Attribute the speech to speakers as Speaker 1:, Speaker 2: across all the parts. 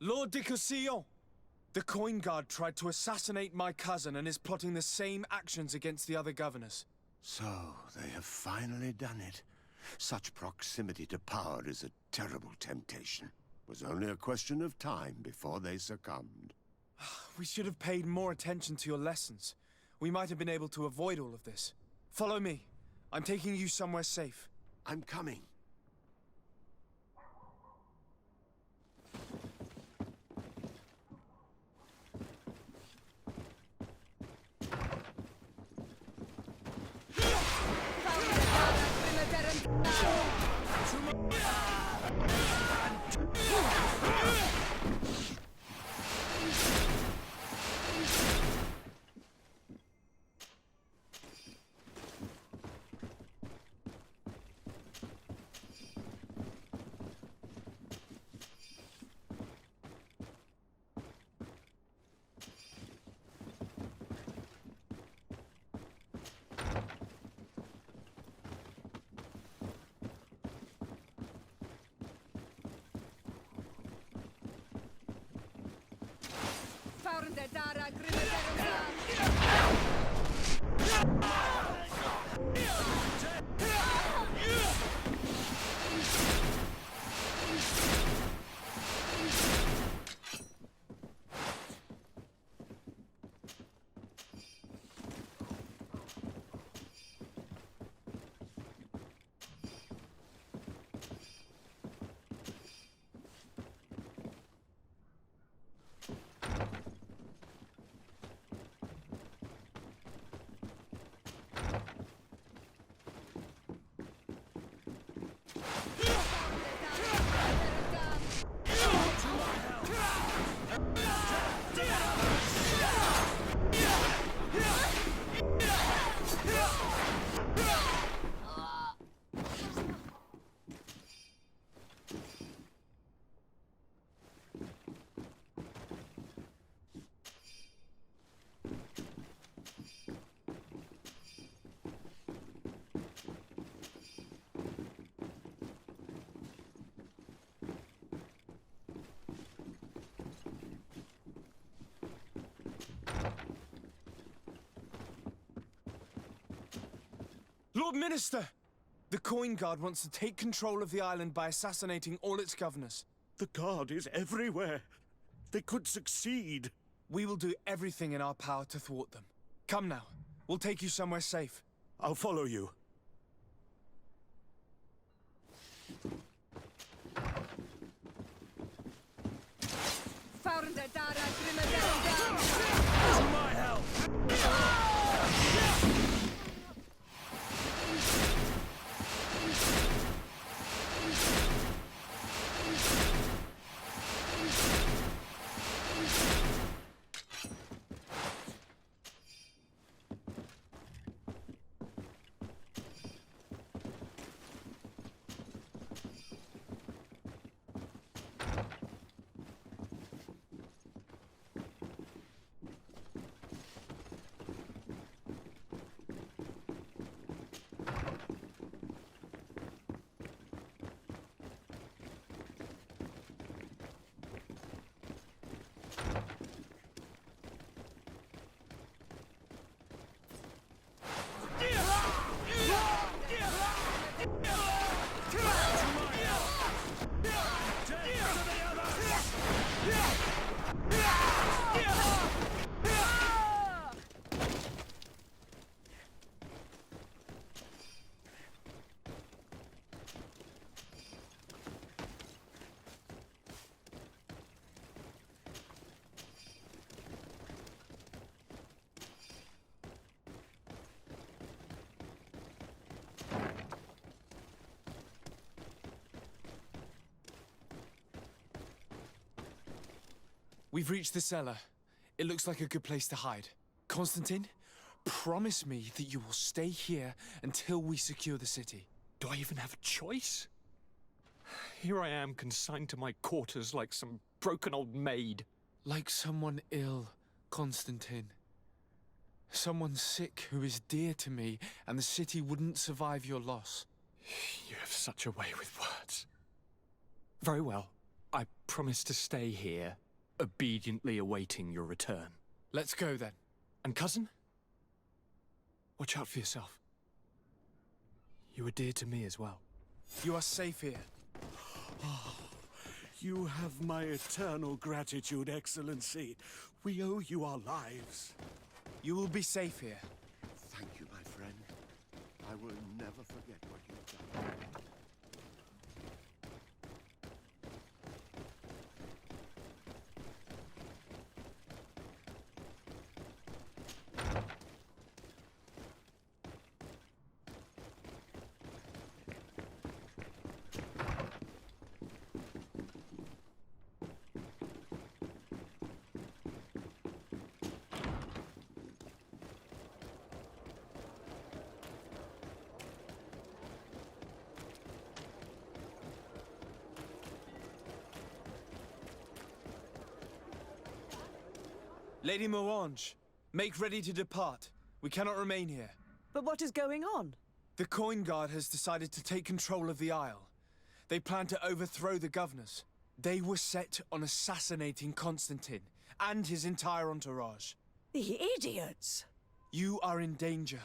Speaker 1: Lord de Cossillon! The coin guard tried to assassinate my cousin and is plotting the same actions against the other governors.
Speaker 2: So, they have finally done it. Such proximity to power is a terrible temptation. It was only a question of time before they succumbed.
Speaker 1: We should have paid more attention to your lessons. We might have been able to avoid all of this. Follow me. I'm taking you somewhere safe.
Speaker 2: I'm coming.
Speaker 1: Lord Minister! The coin guard wants to take control of the island by assassinating all its governors.
Speaker 3: The guard is everywhere. They could succeed.
Speaker 1: We will do everything in our power to thwart them. Come now. We'll take you somewhere safe.
Speaker 3: I'll follow you. To my help!
Speaker 1: We've reached the cellar. It looks like a good place to hide. Constantine, promise me that you will stay here until we secure the city.
Speaker 3: Do I even have a choice? Here I am, consigned to my quarters like some broken old maid.
Speaker 1: Like someone ill, Constantine. Someone sick who is dear to me, and the city wouldn't survive your loss.
Speaker 3: You have such a way with words. Very well. I promise to stay here, obediently awaiting your return.
Speaker 1: Let's go then.
Speaker 3: And cousin? Watch out for yourself. You were dear to me as well.
Speaker 1: You are safe here.
Speaker 4: You have my eternal gratitude, Excellency. We owe you our lives.
Speaker 1: You will be safe here.
Speaker 2: Thank you, my friend. I will never forget what you've done.
Speaker 1: Lady Morange, make ready to depart. We cannot remain here.
Speaker 5: But what is going on?
Speaker 1: The Coin Guard has decided to take control of the Isle. They plan to overthrow the governors. They were set on assassinating Constantine and his entire entourage.
Speaker 5: The idiots!
Speaker 1: You are in danger.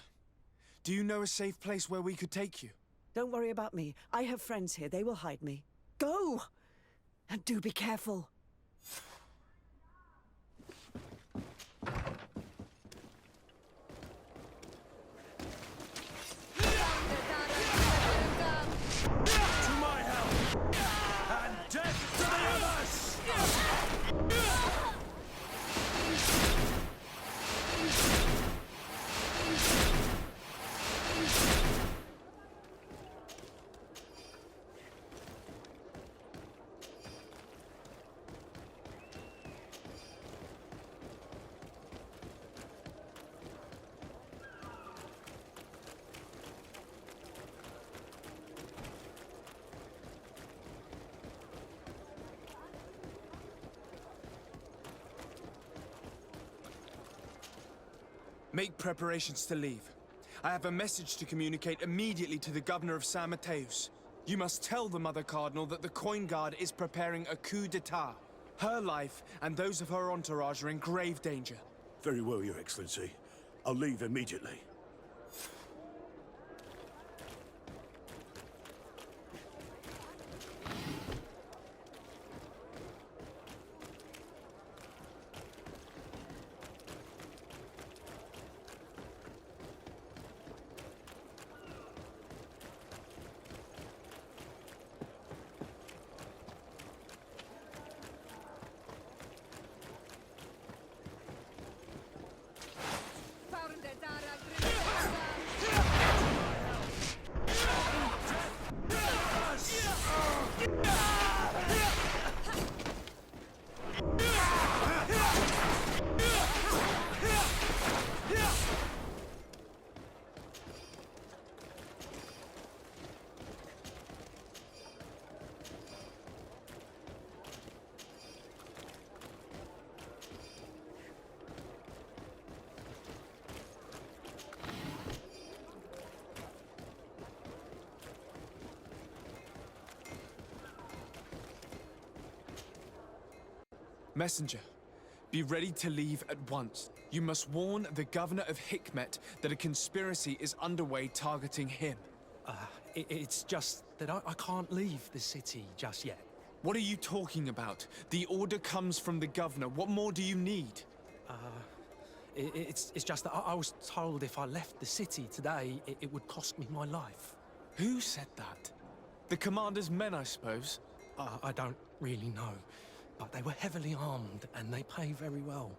Speaker 1: Do you know a safe place where we could take you?
Speaker 5: Don't worry about me. I have friends here. They will hide me. Go! And do be careful.
Speaker 4: To my help! And death to the others!
Speaker 1: Make preparations to leave. I have a message to communicate immediately to the governor of San Mateus. You must tell the Mother Cardinal that the Coin Guard is preparing a coup d'etat. Her life and those of her entourage are in grave danger.
Speaker 4: Very well, Your Excellency. I'll leave immediately.
Speaker 1: Messenger, be ready to leave at once. You must warn the governor of Hikmet that a conspiracy is underway targeting him.
Speaker 6: It's just that I can't leave the city just yet.
Speaker 1: What are you talking about? The order comes from the governor. What more do you need?
Speaker 6: It's just that I was told if I left the city today, it would cost me my life.
Speaker 1: Who said that? The commander's men, I suppose?
Speaker 6: I don't really know, but they were heavily armed and they pay very well.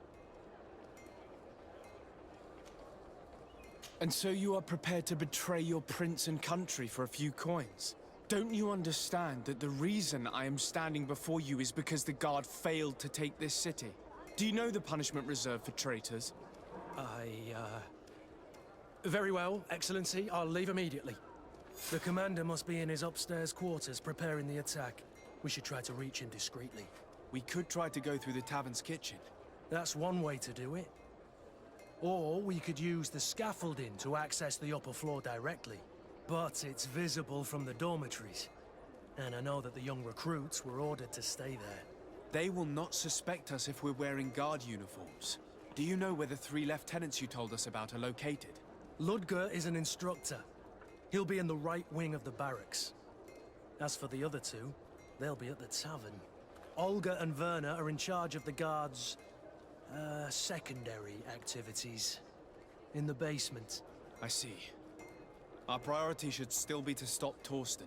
Speaker 1: And so you are prepared to betray your prince and country for a few coins? Don't you understand that the reason I am standing before you is because the guard failed to take this city? Do you know the punishment reserved for traitors?
Speaker 6: Very well, Excellency. I'll leave immediately. The commander must be in his upstairs quarters preparing the attack. We should try to reach him discreetly.
Speaker 1: We could try to go through the tavern's kitchen.
Speaker 6: That's one way to do it. Or we could use the scaffolding to access the upper floor directly. But it's visible from the dormitories. And I know that the young recruits were ordered to stay there.
Speaker 1: They will not suspect us if we're wearing guard uniforms. Do you know where the 3 lieutenants you told us about are located?
Speaker 6: Ludger is an instructor. He'll be in the right wing of the barracks. As for the other 2, they'll be at the tavern. Olga and Werner are in charge of the guards' secondary activities. In the basement.
Speaker 1: I see. Our priority should still be to stop Torsten.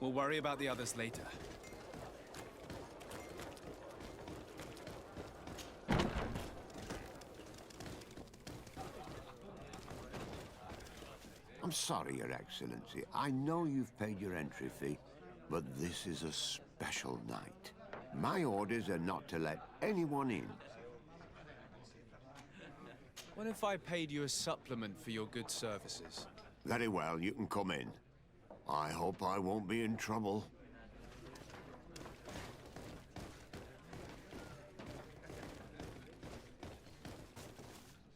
Speaker 1: We'll worry about the others later.
Speaker 2: I'm sorry, Your Excellency. I know you've paid your entry fee, but this is a special night. My orders are not to let anyone in.
Speaker 1: What if I paid you a supplement for your good services?
Speaker 2: Very well, you can come in. I hope I won't be in trouble.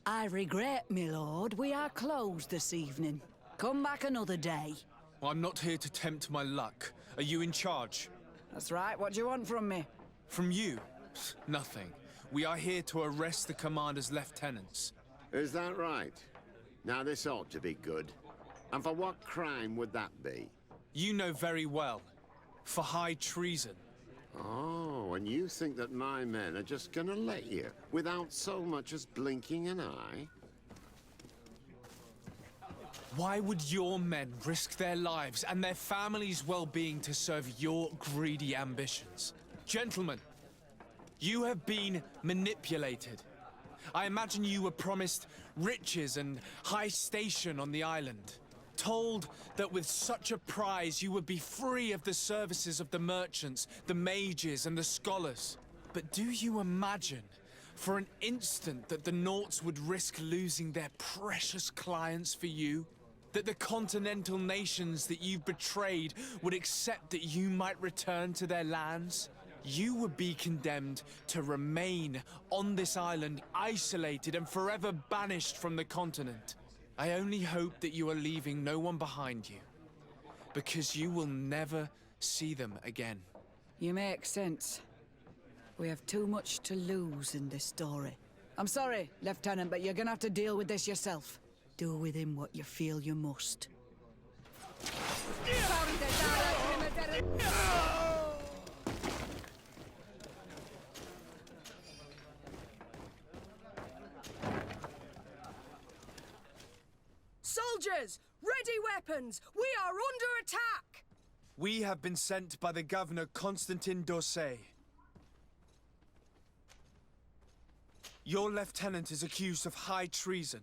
Speaker 5: I regret, my lord, we are closed this evening. Come back another day.
Speaker 1: Well, I'm not here to tempt my luck. Are you in charge?
Speaker 5: That's right, what do you want from me?
Speaker 1: From you? Pfft, nothing. We are here to arrest the commander's lieutenants.
Speaker 2: Is that right? Now this ought to be good. And for what crime would that be?
Speaker 1: You know very well. For high treason.
Speaker 2: Oh, and you think that my men are just gonna let you, without so much as blinking an eye?
Speaker 1: Why would your men risk their lives and their families' well-being to serve your greedy ambitions? Gentlemen, you have been manipulated. I imagine you were promised riches and high station on the island. Told that with such a prize you would be free of the services of the merchants, the mages and the scholars. But do you imagine for an instant that the Nauts would risk losing their precious clients for you? That the continental nations that you've betrayed would accept that you might return to their lands? You would be condemned to remain on this island, isolated and forever banished from the continent. I only hope that you are leaving no one behind you, because you will never see them again.
Speaker 5: You make sense. We have too much to lose in this story. I'm sorry, Lieutenant, but you're gonna have to deal with this yourself. Do with him what you feel you must.
Speaker 7: Soldiers! Ready weapons! We are under attack!
Speaker 1: We have been sent by the Governor Constantin d'Orsay. Your lieutenant is accused of high treason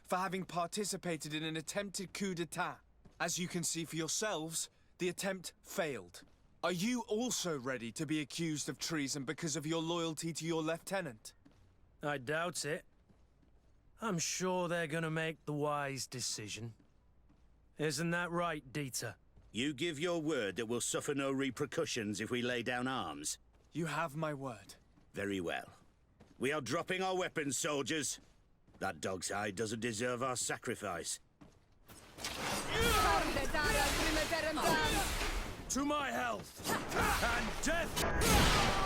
Speaker 1: for having participated in an attempted coup d'etat. As you can see for yourselves, the attempt failed. Are you also ready to be accused of treason because of your loyalty to your lieutenant?
Speaker 6: I doubt it. I'm sure they're gonna make the wise decision. Isn't that right, Dieter?
Speaker 8: You give your word that we'll suffer no repercussions if we lay down arms?
Speaker 1: You have my word.
Speaker 8: Very well. We are dropping our weapons, soldiers. That dog's hide doesn't deserve our sacrifice.
Speaker 6: To my health! And death!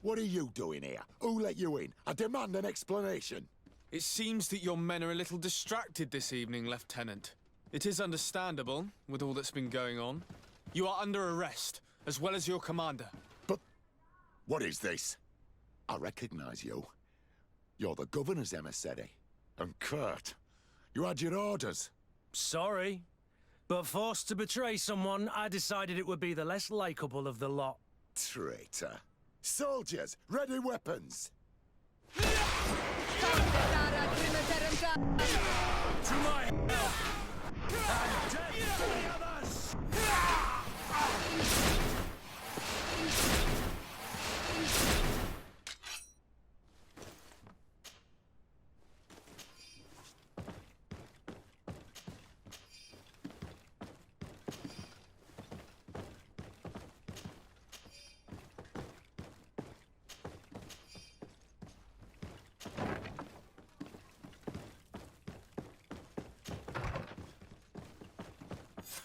Speaker 9: What are you doing here? Who let you in? I demand an explanation.
Speaker 1: It seems that your men are a little distracted this evening, Lieutenant. It is understandable, with all that's been going on. You are under arrest, as well as your commander.
Speaker 9: But what is this? I recognize you. You're the governor's emissary. And Kurt, you had your orders.
Speaker 6: Sorry, but forced to betray someone, I decided it would be the less likable of the lot.
Speaker 9: Traitor. Soldiers, ready weapons.
Speaker 6: To my help! And death to the others!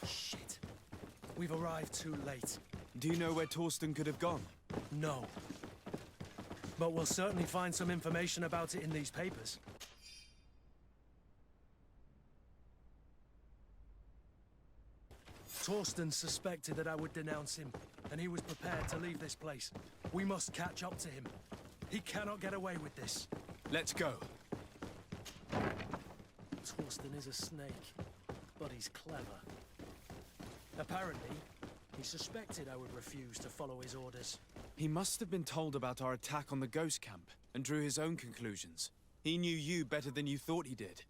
Speaker 6: Shit. We've arrived too late.
Speaker 1: Do you know where Torsten could have gone?
Speaker 6: No. But we'll certainly find some information about it in these papers. Torsten suspected that I would denounce him, and he was prepared to leave this place. We must catch up to him. He cannot get away with this.
Speaker 1: Let's go.
Speaker 6: Torsten is a snake, but he's clever. Apparently, he suspected I would refuse to follow his orders.
Speaker 1: He must have been told about our attack on the ghost camp and drew his own conclusions. He knew you better than you thought he did.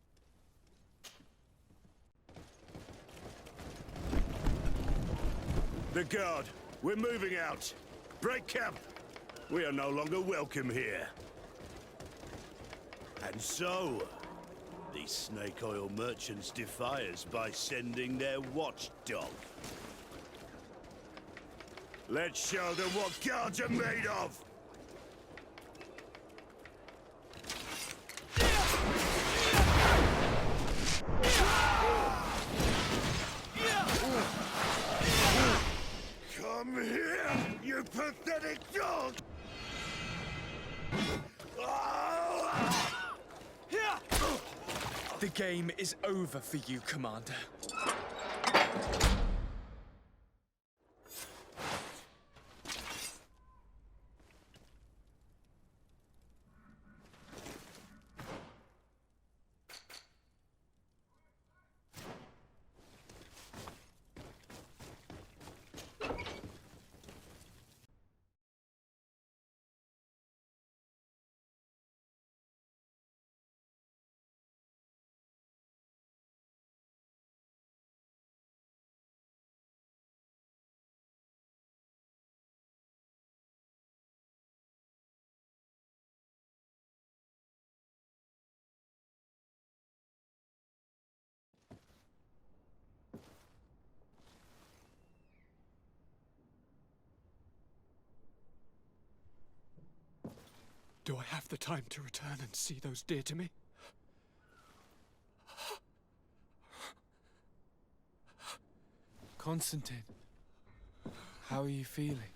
Speaker 8: The guard, we're moving out. Break camp. We are no longer welcome here. And so, these snake oil merchants defy us by sending their watchdog. Let's show them what guards are made of! Come here, you pathetic dog!
Speaker 1: The game is over for you, Commander.
Speaker 3: Do I have the time to return and see those dear to me?
Speaker 1: Constantine, how are you feeling?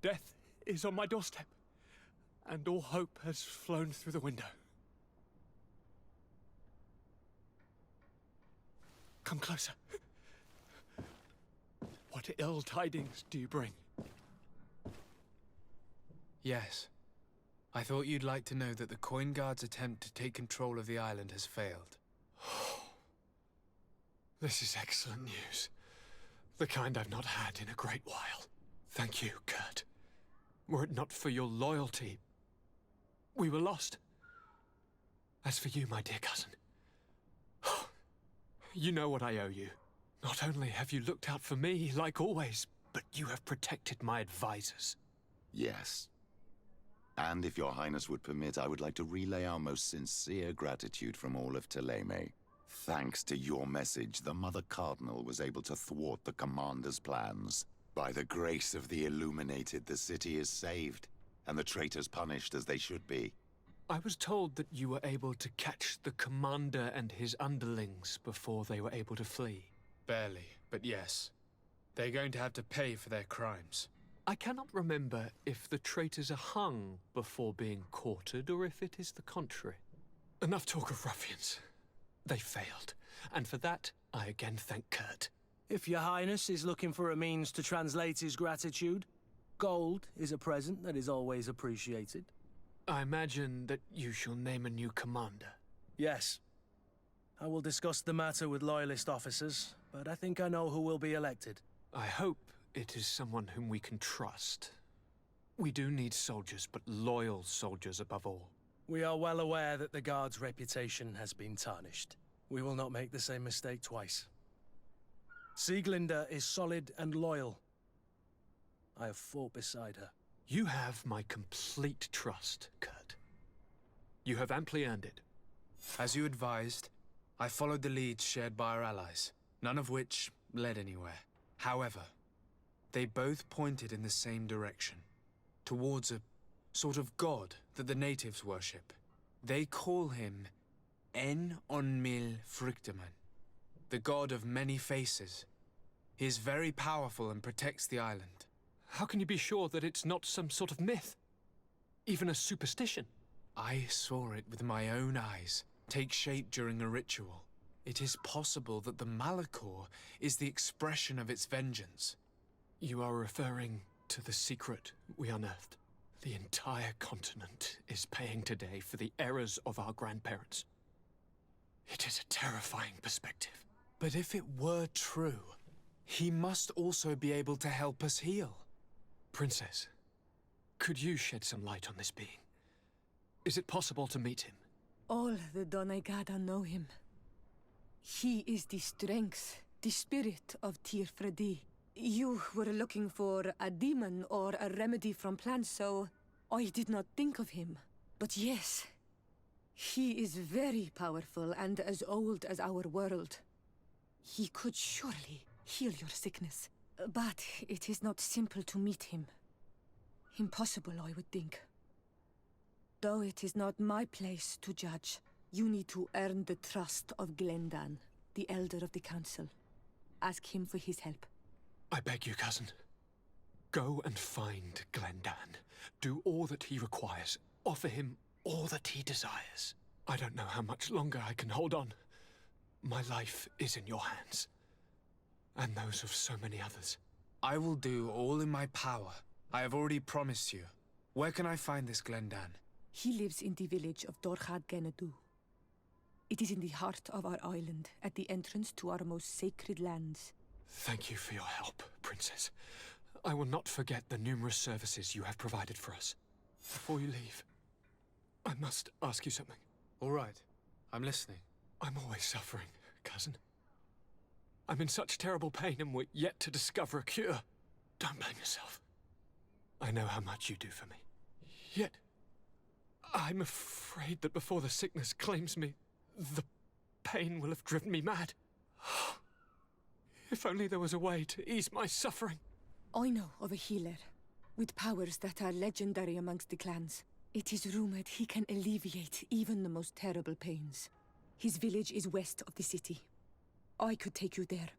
Speaker 3: Death is on my doorstep, and all hope has flown through the window. Come closer. What ill tidings do you bring?
Speaker 1: Yes. I thought you'd like to know that the Coin Guard's attempt to take control of the island has failed.
Speaker 3: This is excellent news. The kind I've not had in a great while. Thank you, Kurt. Were it not for your loyalty, we were lost. As for you, my dear cousin, you know what I owe you. Not only have you looked out for me, like always, but you have protected my advisors.
Speaker 9: Yes. And if your highness would permit, I would like to relay our most sincere gratitude from all of Thélème. Thanks to your message, the Mother Cardinal was able to thwart the commander's plans. By the grace of the Illuminated, the city is saved, and the traitors punished as they should be.
Speaker 3: I was told that you were able to catch the commander and his underlings before they were able to flee.
Speaker 1: Barely, but yes. They're going to have to pay for their crimes.
Speaker 3: I cannot remember if the traitors are hung before being quartered or if it is the contrary. Enough talk of ruffians. They failed, and for that I again thank Kurt.
Speaker 6: If your highness is looking for a means to translate his gratitude, gold is a present that is always appreciated.
Speaker 3: I imagine that you shall name a new commander.
Speaker 6: Yes. I will discuss the matter with loyalist officers, but I think I know who will be elected.
Speaker 3: I hope it is someone whom we can trust. We do need soldiers, but loyal soldiers above all.
Speaker 6: We are well aware that the Guard's reputation has been tarnished. We will not make the same mistake twice. Sieglinde is solid and loyal. I have fought beside her.
Speaker 3: You have my complete trust, Kurt. You have amply earned it.
Speaker 1: As you advised, I followed the leads shared by our allies, none of which led anywhere. However, they both pointed in the same direction, towards a sort of god that the natives worship. They call him En Onmil Frichteman, the god of many faces. He is very powerful and protects the island.
Speaker 3: How can you be sure that it's not some sort of myth? Even a superstition?
Speaker 1: I saw it with my own eyes take shape during a ritual. It is possible that the Malachor is the expression of its vengeance.
Speaker 3: You are referring to the secret we unearthed. The entire continent is paying today for the errors of our grandparents. It is a terrifying perspective.
Speaker 1: But if it were true, he must also be able to help us heal.
Speaker 3: Princess, could you shed some light on this being? Is it possible to meet him?
Speaker 7: All the Doneigada know him. He is the strength, the spirit of Tirfredi. You were looking for a demon or a remedy from plants, so I did not think of him. But yes, he is very powerful and as old as our world. He could surely heal your sickness. But it is not simple to meet him. Impossible, I would think. Though it is not my place to judge, you need to earn the trust of Glendan, the Elder of the Council. Ask him for his help.
Speaker 3: I beg you, cousin. Go and find Glendan. Do all that he requires. Offer him all that he desires. I don't know how much longer I can hold on. My life is in your hands. And those of so many others.
Speaker 1: I will do all in my power. I have already promised you. Where can I find this Glendan?
Speaker 7: He lives in the village of Dorchad Genadu. It is in the heart of our island, at the entrance to our most sacred lands.
Speaker 3: Thank you for your help, Princess. I will not forget the numerous services you have provided for us. Before you leave, I must ask you something.
Speaker 1: All right. I'm listening.
Speaker 3: I'm always suffering, cousin. I'm in such terrible pain and we're yet to discover a cure. Don't blame yourself. I know how much you do for me. Yet, I'm afraid that before the sickness claims me, the pain will have driven me mad. If only there was a way to ease my suffering.
Speaker 7: I know of a healer, with powers that are legendary amongst the clans. It is rumored he can alleviate even the most terrible pains. His village is west of the city. I could take you there.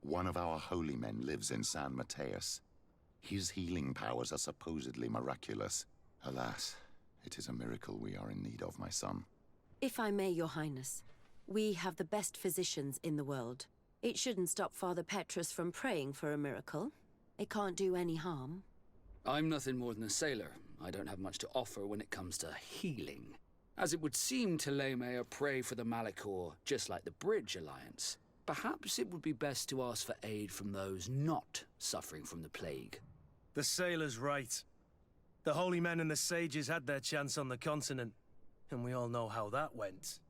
Speaker 9: One of our holy men lives in San Mateus. His healing powers are supposedly miraculous. Alas, it is a miracle we are in need of, my son.
Speaker 10: If I may, Your Highness, we have the best physicians in the world. It shouldn't stop Father Petrus from praying for a miracle. It can't do any harm.
Speaker 11: I'm nothing more than a sailor. I don't have much to offer when it comes to healing. As it would seem, Teleme are prey for the Malachor, just like the Bridge Alliance. Perhaps it would be best to ask for aid from those not suffering from the plague.
Speaker 6: The sailor's right. The holy men and the sages had their chance on the continent, and we all know how that went.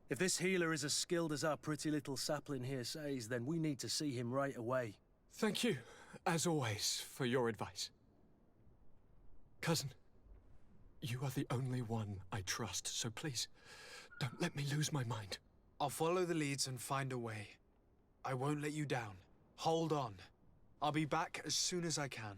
Speaker 6: If this healer is as skilled as our pretty little sapling here says, then we need to see him right away.
Speaker 3: Thank you, as always, for your advice. Cousin, you are the only one I trust, so please, don't let me lose my mind.
Speaker 1: I'll follow the leads and find a way. I won't let you down. Hold on. I'll be back as soon as I can.